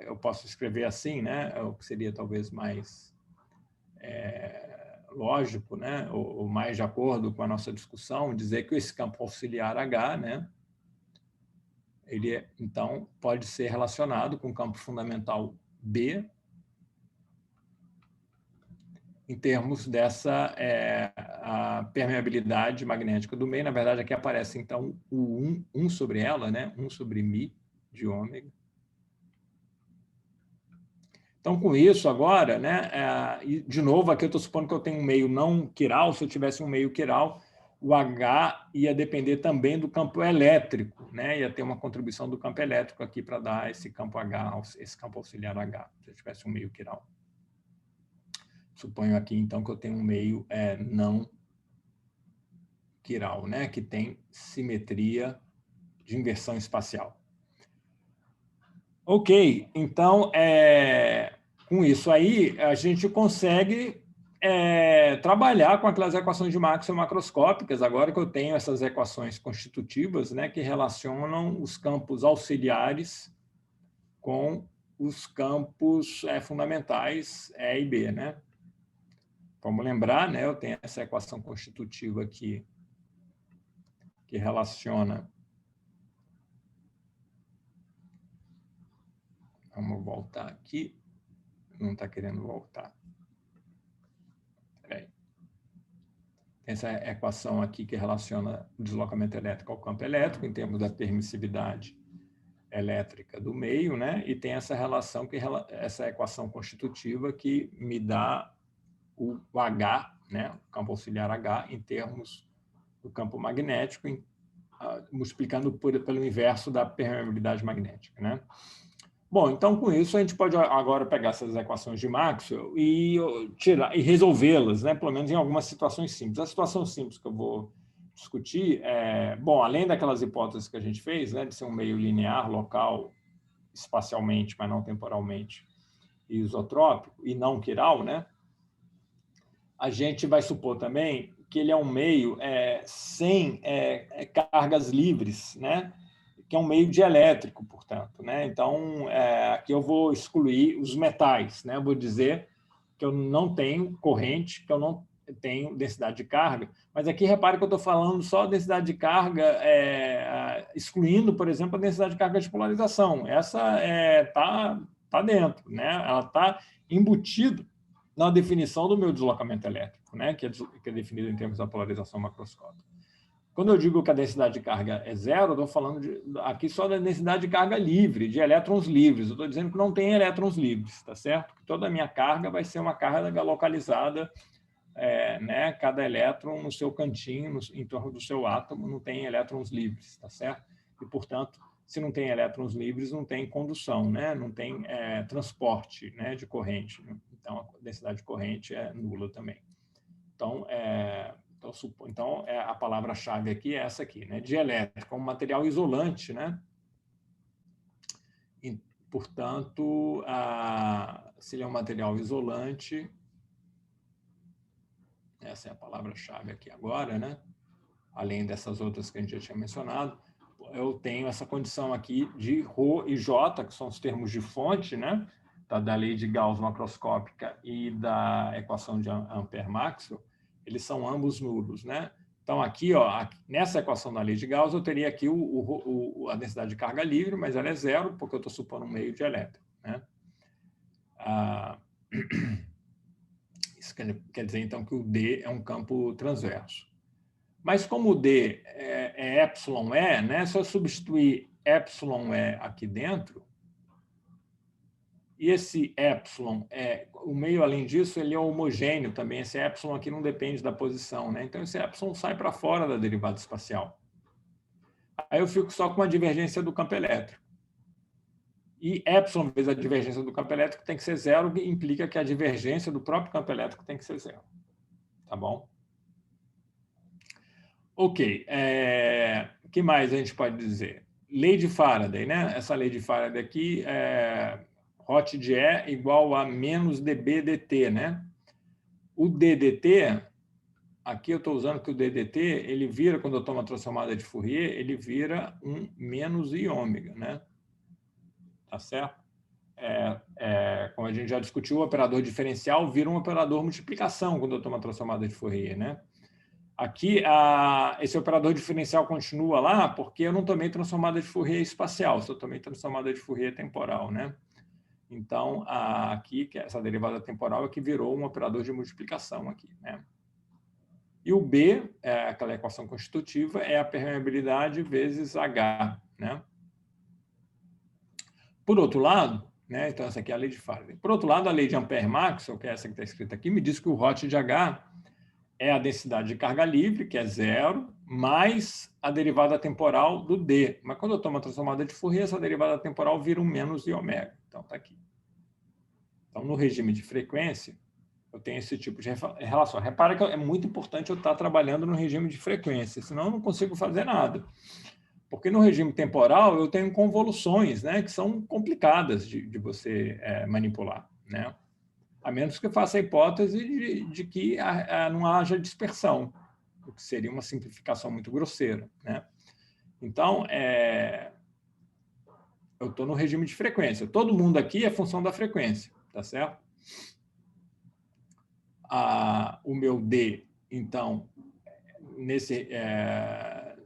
eu posso escrever assim, né? O que seria talvez mais lógico, né? Ou mais de acordo com a nossa discussão, dizer que esse campo auxiliar H, né? Ele, então, pode ser relacionado com o campo fundamental B, em termos dessa a permeabilidade magnética do meio. Na verdade, aqui aparece, então, o 1 sobre ela, né? 1 sobre μ de ômega. Então, com isso, agora, né? E, de novo, aqui eu estou supondo que eu tenho um meio não chiral. Se eu tivesse um meio chiral, o H ia depender também do campo elétrico, né? Ia ter uma contribuição do campo elétrico aqui para dar esse campo H, esse campo auxiliar H, se eu tivesse um meio chiral. Suponho aqui, então, que eu tenho um meio não chiral, né? Que tem simetria de inversão espacial. Ok, então, com isso aí, a gente consegue trabalhar com aquelas equações de Maxwell macroscópicas, agora que eu tenho essas equações constitutivas, né, que relacionam os campos auxiliares com os campos fundamentais E e B, né? Vamos lembrar, né, eu tenho essa equação constitutiva aqui, que relaciona... Vamos voltar aqui. Não está querendo voltar. Tem essa equação aqui que relaciona o deslocamento elétrico ao campo elétrico, em termos da permissividade elétrica do meio, né? E tem essa relação, essa equação constitutiva que me dá o H, né? O campo auxiliar H, em termos do campo magnético, multiplicando pelo inverso da permeabilidade magnética, né? Bom, então, com isso, a gente pode agora pegar essas equações de Maxwell e tirar e resolvê-las, né? Pelo menos em algumas situações simples. A situação simples que eu vou discutir bom, além daquelas hipóteses que a gente fez, né, de ser um meio linear, local, espacialmente, mas não temporalmente, isotrópico e não quiral, né? A gente vai supor também que ele é um meio sem cargas livres, né? Que é um meio dielétrico, portanto, né? Então, aqui eu vou excluir os metais, né? Eu vou dizer que eu não tenho corrente, que eu não tenho densidade de carga, mas aqui repare que eu estou falando só densidade de carga, excluindo, por exemplo, a densidade de carga de polarização. Essa tá dentro, né? Ela está embutida na definição do meu deslocamento elétrico, né? Que é definido em termos da polarização macroscópica. Quando eu digo que a densidade de carga é zero, eu estou falando aqui só da densidade de carga livre, de elétrons livres. Eu estou dizendo que não tem elétrons livres, tá certo? Que toda a minha carga vai ser uma carga localizada, né? Cada elétron no seu cantinho, em torno do seu átomo, não tem elétrons livres, tá certo? E, portanto, se não tem elétrons livres, não tem condução, né? Não tem transporte, né, de corrente. Então, a densidade de corrente é nula também. Então, a palavra-chave aqui é essa aqui, né? Dielétrico, um material isolante, né? E, portanto, se ele é um material isolante, essa é a palavra-chave aqui agora, né? Além dessas outras que a gente já tinha mencionado, eu tenho essa condição aqui de ρ e J, que são os termos de fonte, né? da lei de Gauss macroscópica e da equação de Ampère-Maxwell, eles são ambos nulos, né? Então, aqui, ó, nessa equação da lei de Gauss, eu teria aqui a densidade de carga livre, mas ela é zero, porque eu estou supondo um meio de elétron, né? Isso quer dizer, então, que o D é um campo transverso. Mas como o D é εE, né? Se eu substituir εE aqui dentro, e esse epsilon, o meio, além disso, ele é homogêneo também. Esse epsilon aqui não depende da posição, né? Então, esse epsilon sai para fora da derivada espacial. Aí eu fico só com a divergência do campo elétrico. E epsilon vezes a divergência do campo elétrico tem que ser zero, que implica que a divergência do próprio campo elétrico tem que ser zero. Tá bom? Ok. O que mais a gente pode dizer? Lei de Faraday, né? Essa lei de Faraday aqui Hot de E igual a menos dB dt, né? O ddt, aqui eu estou usando que o ddt, ele vira, quando eu tomo a transformada de Fourier, ele vira um menos I ômega, né? Tá certo? Como a gente já discutiu, o operador diferencial vira um operador multiplicação quando eu tomo a transformada de Fourier, né? Aqui, esse operador diferencial continua lá porque eu não tomei transformada de Fourier espacial, só tomei transformada de Fourier temporal, né? Então, aqui, que essa derivada temporal é que virou um operador de multiplicação aqui, né? E o B, aquela equação constitutiva, é a permeabilidade vezes H, né? Por outro lado, né, então essa aqui é a lei de Faraday. Por outro lado, a lei de Ampère-Maxwell, que é essa que está escrita aqui, me diz que o Hot de H é a densidade de carga livre, que é zero, mais a derivada temporal do D. Mas quando eu tomo a transformada de Fourier, essa derivada temporal vira um menos I ômega. Então, está aqui. Então, no regime de frequência, eu tenho esse tipo de relação. Repara que é muito importante eu estar trabalhando no regime de frequência, senão eu não consigo fazer nada. Porque no regime temporal eu tenho convoluções, né, que são complicadas de você manipular, né? A menos que eu faça a hipótese de que não haja dispersão, o que seria uma simplificação muito grosseira, né? Então, eu estou no regime de frequência. Todo mundo aqui é função da frequência, tá certo? O meu D, então,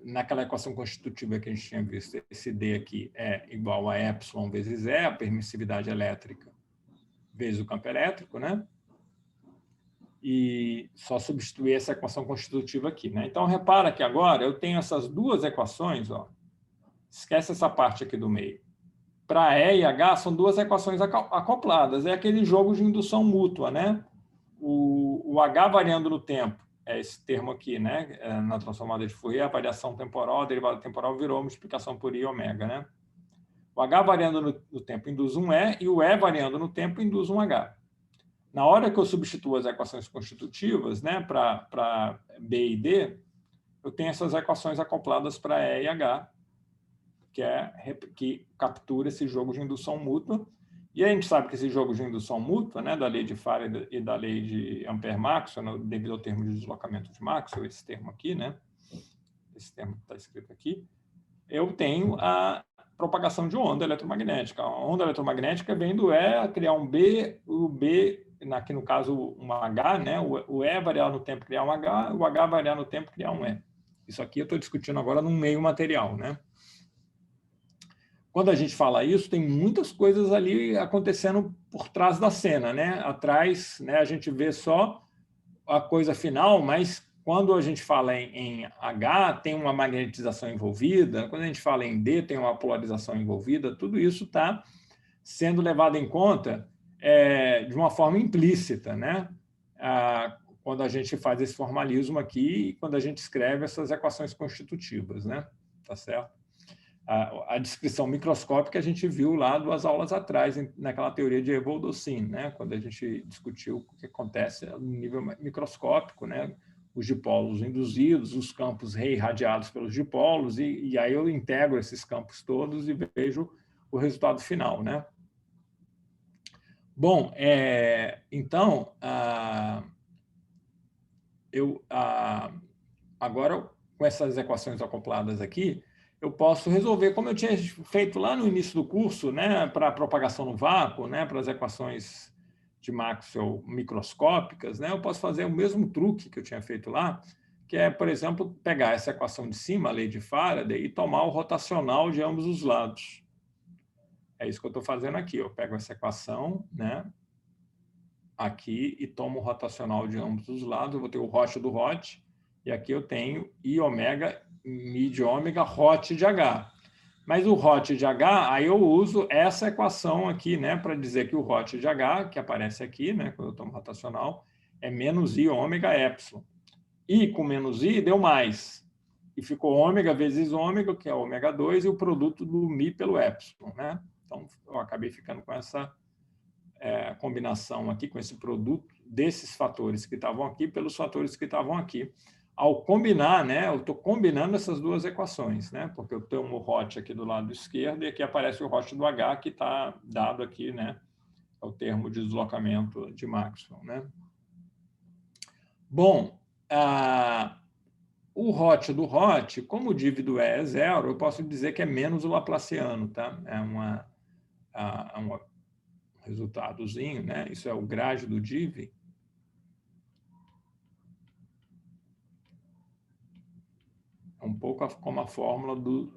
naquela equação constitutiva que a gente tinha visto, esse D aqui é igual a epsilon vezes E, a permissividade elétrica, vezes o campo elétrico, né? E só substituir essa equação constitutiva aqui, né? Então, repara que agora eu tenho essas duas equações, ó. Esquece essa parte aqui do meio. Para E e H, são duas equações acopladas. É aquele jogo de indução mútua, né? O H variando no tempo, é esse termo aqui, né? Na transformada de Fourier, a variação temporal, a derivada temporal virou multiplicação por I ômega, né? O H variando no tempo induz um E, e o E variando no tempo induz um H. Na hora que eu substituo as equações constitutivas, né, para B e D, eu tenho essas equações acopladas para E e H, que captura esse jogo de indução mútua. E a gente sabe que esse jogo de indução mútua, né, da lei de Faraday e da lei de Ampère-Maxwell, devido ao termo de deslocamento de Maxwell, esse termo aqui, né, esse termo que está escrito aqui, eu tenho a propagação de onda eletromagnética. A onda eletromagnética vem do E criar um B, o B, aqui no caso um H, né, o E variar no tempo criar um H, o H variar no tempo criar um E. Isso aqui eu estou discutindo agora num meio material, né? Quando a gente fala isso, tem muitas coisas ali acontecendo por trás da cena, né? Atrás, né, a gente vê só a coisa final, mas quando a gente fala em H, tem uma magnetização envolvida, quando a gente fala em D, tem uma polarização envolvida, tudo isso está sendo levado em conta de uma forma implícita, né? Quando a gente faz esse formalismo aqui e quando a gente escreve essas equações constitutivas, né? Tá certo? A descrição microscópica a gente viu lá 2 aulas atrás, naquela teoria de Evoldocin, né? Quando a gente discutiu o que acontece no nível microscópico, né? Os dipolos induzidos, os campos reirradiados pelos dipolos, e aí eu integro esses campos todos e vejo o resultado final, né? Bom, então, agora, com essas equações acopladas aqui, eu posso resolver, como eu tinha feito lá no início do curso, né, para a propagação no vácuo, né, para as equações de Maxwell microscópicas, né, eu posso fazer o mesmo truque que eu tinha feito lá, que é, por exemplo, pegar essa equação de cima, a lei de Faraday, e tomar o rotacional de ambos os lados. É isso que eu estou fazendo aqui. Eu pego essa equação, né, aqui e tomo o rotacional de ambos os lados. Eu vou ter o hot do hot, e aqui eu tenho I ômega, mi de ômega, hot de H. Mas o hot de H, aí eu uso essa equação aqui, né, para dizer que o hot de H, que aparece aqui, né, quando eu tomo rotacional, é menos I ômega epsilon. I com menos I deu mais. E ficou ômega vezes ômega, que é ômega 2, e o produto do mi pelo epsilon, né? Então, eu acabei ficando com essa combinação aqui, com esse produto desses fatores que estavam aqui pelos fatores que estavam aqui. Ao combinar, né, eu estou combinando essas duas equações, né, porque eu tenho o hot aqui do lado esquerdo e aqui aparece o hot do H, que está dado aqui, né, é o termo de deslocamento de Maxwell, né. Bom, o hot do hot, como o dívido é zero, eu posso dizer que é menos o laplaciano, tá? É um resultadozinho, né? Isso é o grade do div. É um pouco como a fórmula do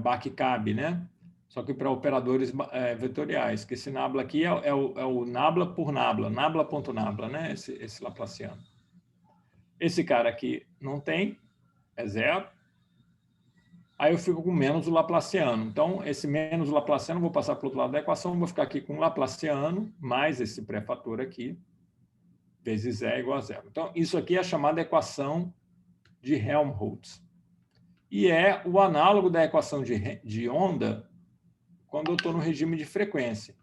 Bach-Cab, né? Só que para operadores vetoriais, que esse nabla aqui é o nabla por nabla, nabla.nabla, né? Esse laplaciano. Esse cara aqui não tem, é zero. Aí eu fico com menos o laplaciano. Então, esse menos o laplaciano, eu vou passar para o outro lado da equação, vou ficar aqui com o laplaciano mais esse pré-fator aqui, vezes E igual a zero. Então, isso aqui é a chamada equação de Helmholtz. E é o análogo da equação de onda quando eu estou no regime de frequência.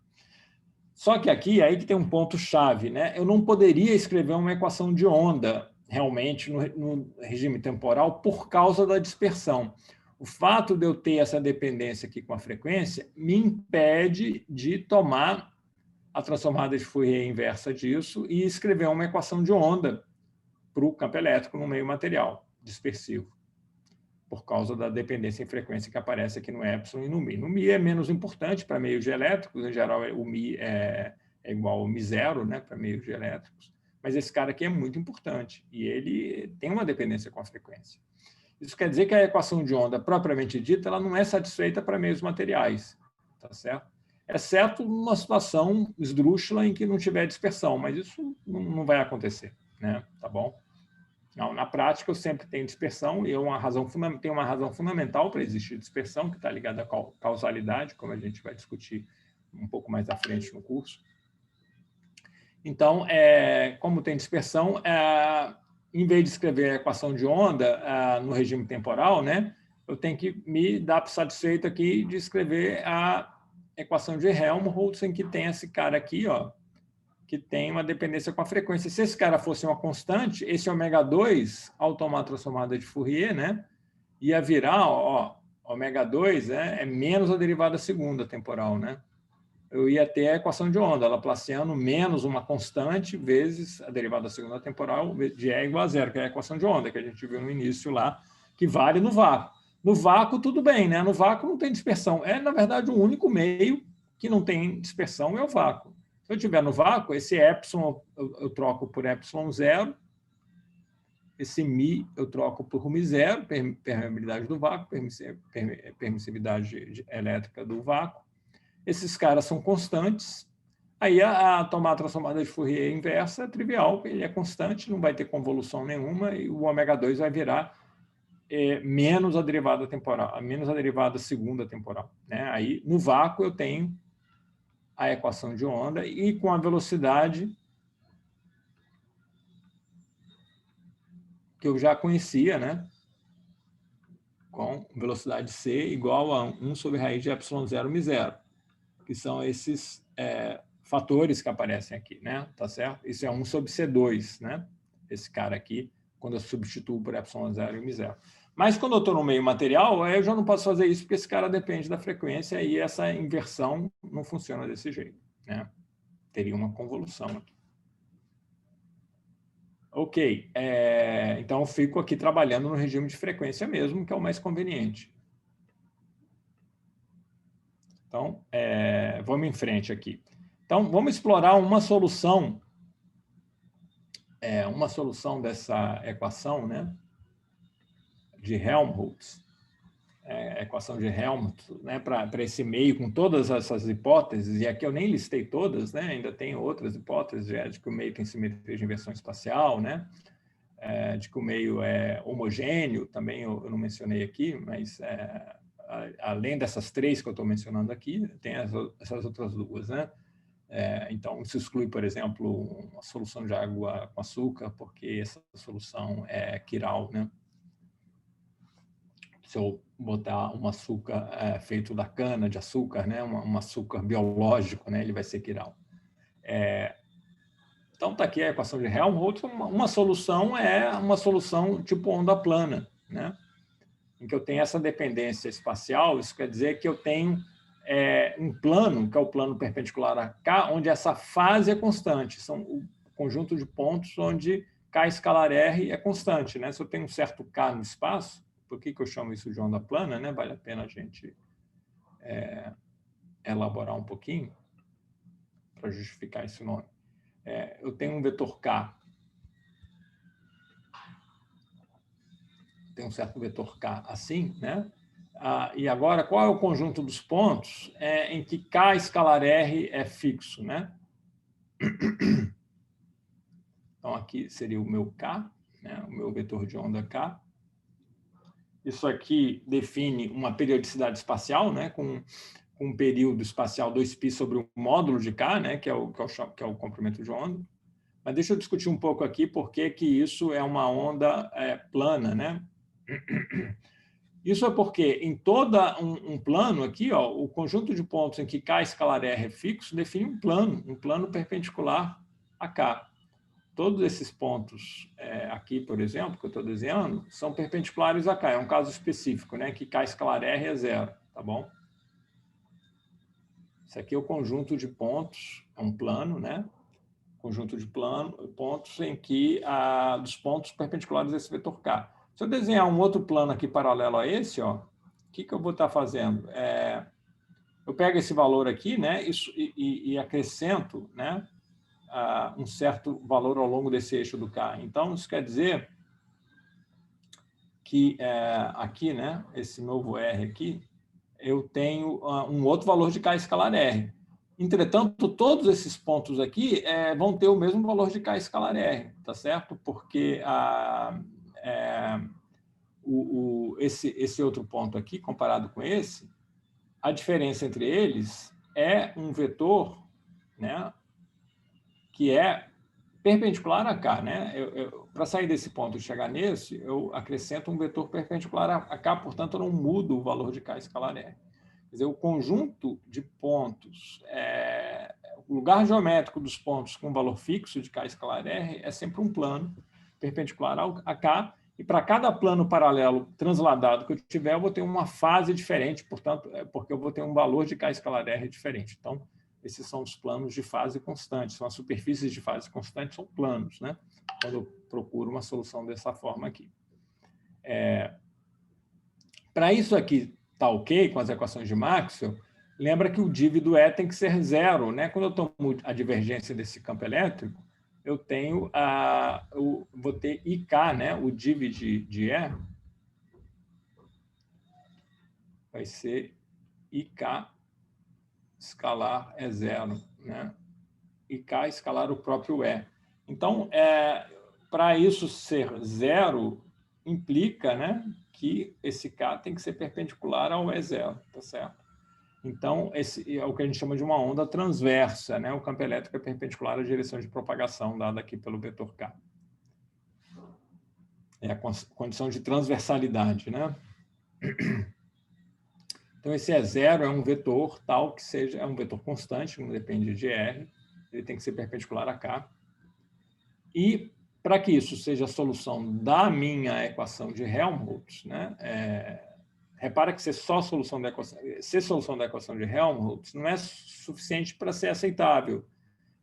Só que aqui, aí que tem um ponto-chave, né? Eu não poderia escrever uma equação de onda, realmente, no regime temporal, por causa da dispersão. O fato de eu ter essa dependência aqui com a frequência me impede de tomar a transformada de Fourier inversa disso e escrever uma equação de onda para o campo elétrico no meio material dispersivo, por causa da dependência em frequência que aparece aqui no epsilon e no mi. No mi é menos importante para meios elétricos, em geral o mi é igual ao mi zero, né, para meios elétricos, mas esse cara aqui é muito importante e ele tem uma dependência com a frequência. Isso quer dizer que a equação de onda propriamente dita ela não é satisfeita para meios materiais, tá certo? Exceto numa situação esdrúxula em que não tiver dispersão, mas isso não vai acontecer, né? Tá bom? Não, na prática, eu sempre tenho dispersão e tem uma razão fundamental para existir dispersão, que está ligada à causalidade, como a gente vai discutir um pouco mais à frente no curso. Então, como tem dispersão, em vez de escrever a equação de onda no regime temporal, né, eu tenho que me dar satisfeito aqui de escrever a equação de Helmholtz, em que tem esse cara aqui, ó, que tem uma dependência com a frequência. Se esse cara fosse uma constante, esse ômega 2, ao tomar a transformada de Fourier, né, ia virar, ó, ômega 2 é menos a derivada segunda temporal, né? Eu ia ter a equação de onda, Laplaciano menos uma constante vezes a derivada segunda temporal de E igual a zero, que é a equação de onda que a gente viu no início lá, que vale no vácuo. No vácuo, tudo bem, né? No vácuo não tem dispersão. É, na verdade, o único meio que não tem dispersão é o vácuo. Se eu estiver no vácuo, esse epsilon eu troco por epsilon zero, esse mi eu troco por mi zero, permeabilidade do vácuo, permissividade elétrica do vácuo. Esses caras são constantes. Aí a tomar a transformada de Fourier inversa é trivial, ele é constante, não vai ter convolução nenhuma, e o ômega 2 vai virar menos a derivada temporal, menos a derivada segunda temporal, né? Aí, no vácuo, eu tenho a equação de onda e com a velocidade que eu já conhecia, né? Com velocidade c igual a 1 sobre raiz de epsilon zero mi zero, que são esses fatores que aparecem aqui, né? Tá certo? Isso é 1 sobre C2, né? Esse cara aqui, quando eu substituo por epsilon zero e mi zero. Mas quando eu estou no meio material, eu já não posso fazer isso, porque esse cara depende da frequência e essa inversão não funciona desse jeito, né? Teria uma convolução aqui. Ok, então eu fico aqui trabalhando no regime de frequência mesmo, que é o mais conveniente. Então, vamos em frente aqui. Então, vamos explorar uma solução dessa equação, né, de Helmholtz, equação de Helmholtz, né, para esse meio com todas essas hipóteses, e aqui eu nem listei todas, né, ainda tem outras hipóteses, de que o meio tem simetria de inversão espacial, né, de que o meio é homogêneo, também eu não mencionei aqui, mas além dessas três que eu estou mencionando aqui, tem essas outras duas, né? Então, isso exclui, por exemplo, uma solução de água com açúcar, porque essa solução é quiral, né? Se eu botar um açúcar feito da cana de açúcar, né? Um açúcar biológico, né? Ele vai ser quiral. Então, está aqui a equação de Helmholtz. Uma solução é uma solução tipo onda plana, né? Em que eu tenho essa dependência espacial. Isso quer dizer que eu tenho um plano, que é o plano perpendicular a K, onde essa fase é constante. São o conjunto de pontos onde K escalar R é constante, né? Se eu tenho um certo K no espaço, por que eu chamo isso de onda plana, né? Vale a pena a gente elaborar um pouquinho para justificar esse nome. Eu tenho um vetor K, tem um certo vetor K assim, né? E agora, qual é o conjunto dos pontos em que K escalar R é fixo, né? Então, aqui seria o meu K, né? O meu vetor de onda K. Isso aqui define uma periodicidade espacial, né? Com um período espacial 2π sobre o módulo de K, né? que é o comprimento de onda. Mas deixa eu discutir um pouco aqui por que isso é uma onda plana, né? Isso é porque em todo um plano aqui, ó, o conjunto de pontos em que K escalar R é fixo define um plano perpendicular a K. Todos esses pontos aqui, por exemplo, que eu estou desenhando, são perpendiculares a K. É um caso específico, né, que K escalar R é zero, tá bom? Isso aqui é o conjunto de pontos, é um plano, né? Conjunto de pontos em que dos pontos perpendiculares a esse vetor K. Se eu desenhar um outro plano aqui paralelo a esse, ó, o que eu vou estar fazendo? Eu pego esse valor aqui, né, e acrescento, né, um certo valor ao longo desse eixo do K. Então, isso quer dizer que aqui, né, esse novo R aqui, eu tenho um outro valor de K escalar R. Entretanto, todos esses pontos aqui vão ter o mesmo valor de K escalar R, tá certo? Porque esse outro ponto aqui, comparado com esse, a diferença entre eles é um vetor, né, que é perpendicular a K. Né? Para sair desse ponto e chegar nesse, eu acrescento um vetor perpendicular a K, portanto, eu não mudo o valor de K escalar R. Quer dizer, o conjunto de pontos, o lugar geométrico dos pontos com valor fixo de K escalar R é sempre um plano perpendicular a K, e para cada plano paralelo transladado que eu tiver, eu vou ter uma fase diferente, portanto, porque eu vou ter um valor de K escalar R diferente. Então, esses são os planos de fase constante, são as superfícies de fase constante, são planos, né? Quando eu procuro uma solução dessa forma aqui. Para isso aqui tá ok com as equações de Maxwell, lembra que o div do E tem que ser zero, né? Quando eu tomo a divergência desse campo elétrico, eu tenho vou ter IK, né? O div de E vai ser IK escalar é zero, né? IK escalar o próprio E. Então, para isso ser zero, implica, né, que esse K tem que ser perpendicular ao E0, tá certo? Então, esse é o que a gente chama de uma onda transversa, né? O campo elétrico é perpendicular à direção de propagação dada aqui pelo vetor K. É a condição de transversalidade, né? Então, esse E0 é um vetor tal que seja um vetor constante, não depende de R, ele tem que ser perpendicular a K. E para que isso seja a solução da minha equação de Helmholtz, né? Repara que ser solução da equação de Helmholtz não é suficiente para ser aceitável.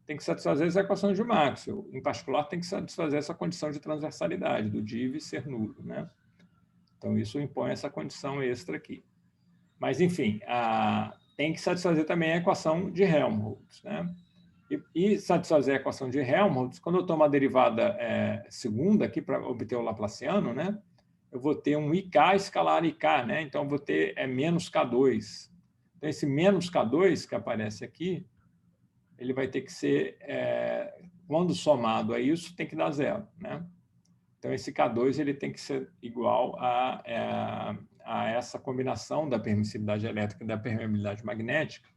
tem que satisfazer as equações de Maxwell. Em particular, tem que satisfazer essa condição de transversalidade, do div ser nulo, né? Então, isso impõe essa condição extra aqui. Mas, enfim, tem que satisfazer também a equação de Helmholtz, né? E satisfazer a equação de Helmholtz, quando eu tomo a derivada segunda aqui para obter o Laplaciano, né? Eu vou ter um IK escalar IK, né? Então, eu vou ter menos K2. Então, esse menos K2 que aparece aqui, ele vai ter que ser, quando somado a isso, tem que dar zero, né? Então, esse K2 ele tem que ser igual a essa combinação da permissividade elétrica e da permeabilidade magnética,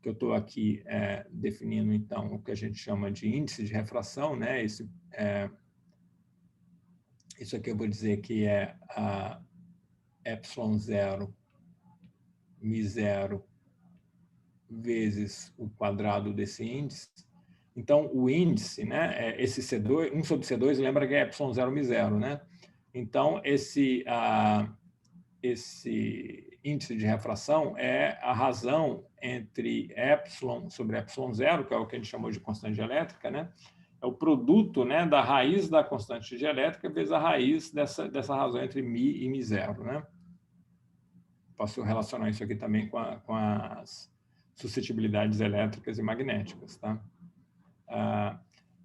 que eu estou aqui definindo, então, o que a gente chama de índice de refração, né? Isso aqui eu vou dizer que é a ε0, μ0, vezes o quadrado desse índice. Então, o índice, né, esse C2, 1 sobre C2, lembra que é ε0, μ0, né? Então, esse índice de refração é a razão entre ε sobre ε0, que é o que a gente chamou de constante elétrica, né? É o produto, né, da raiz da constante elétrica vezes a raiz dessa razão entre μ e μ0, né? Posso relacionar isso aqui também com as suscetibilidades elétricas e magnéticas, tá?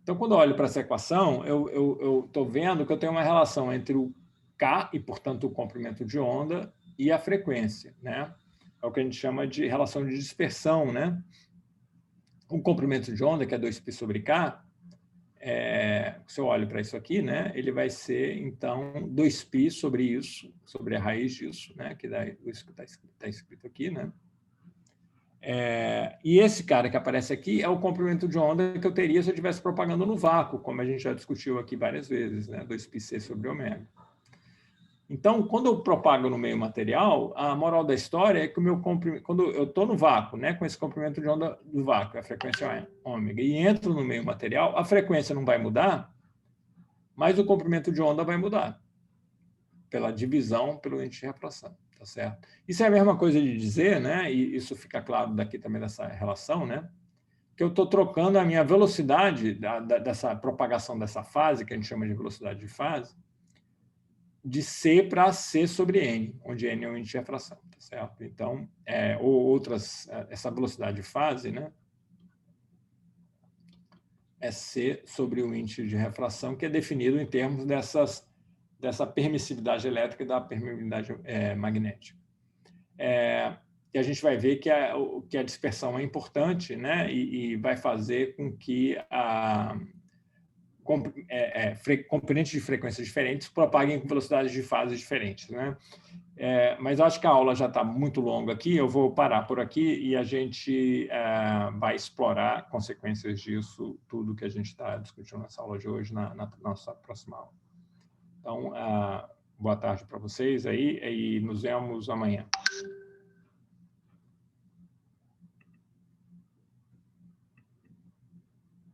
Então, quando eu olho para essa equação, eu estou vendo que eu tenho uma relação entre o K, e, portanto, o comprimento de onda, e a frequência, né? É o que a gente chama de relação de dispersão, né? O comprimento de onda, que é 2π sobre K, se eu olho para isso aqui, né, ele vai ser, então, 2π sobre isso, sobre a raiz disso, né, que dá isso que está escrito aqui, né? E esse cara que aparece aqui é o comprimento de onda que eu teria se eu estivesse propagando no vácuo, como a gente já discutiu aqui várias vezes, né, 2πc sobre ômega. Então, quando eu propago no meio material, a moral da história é que quando eu estou no vácuo, né, com esse comprimento de onda do vácuo, a frequência é ômega, e entro no meio material, a frequência não vai mudar, mas o comprimento de onda vai mudar pela divisão pelo índice de refração, tá certo? Isso é a mesma coisa de dizer, né, e isso fica claro daqui também dessa relação, né, que eu estou trocando a minha velocidade dessa propagação dessa fase, que a gente chama de velocidade de fase, de C para C sobre N, onde N é o índice de refração, tá certo? Então, essa velocidade de fase, né, é C sobre o índice de refração, que é definido em termos dessa permissividade elétrica e da permeabilidade magnética. E a gente vai ver que a dispersão é importante, né, e vai fazer com que componentes de frequências diferentes propaguem com velocidades de fase diferentes, né? Mas eu acho que a aula já está muito longa aqui, eu vou parar por aqui e a gente vai explorar consequências disso, tudo que a gente está discutindo nessa aula de hoje, na nossa próxima aula. Então, boa tarde para vocês aí e nos vemos amanhã.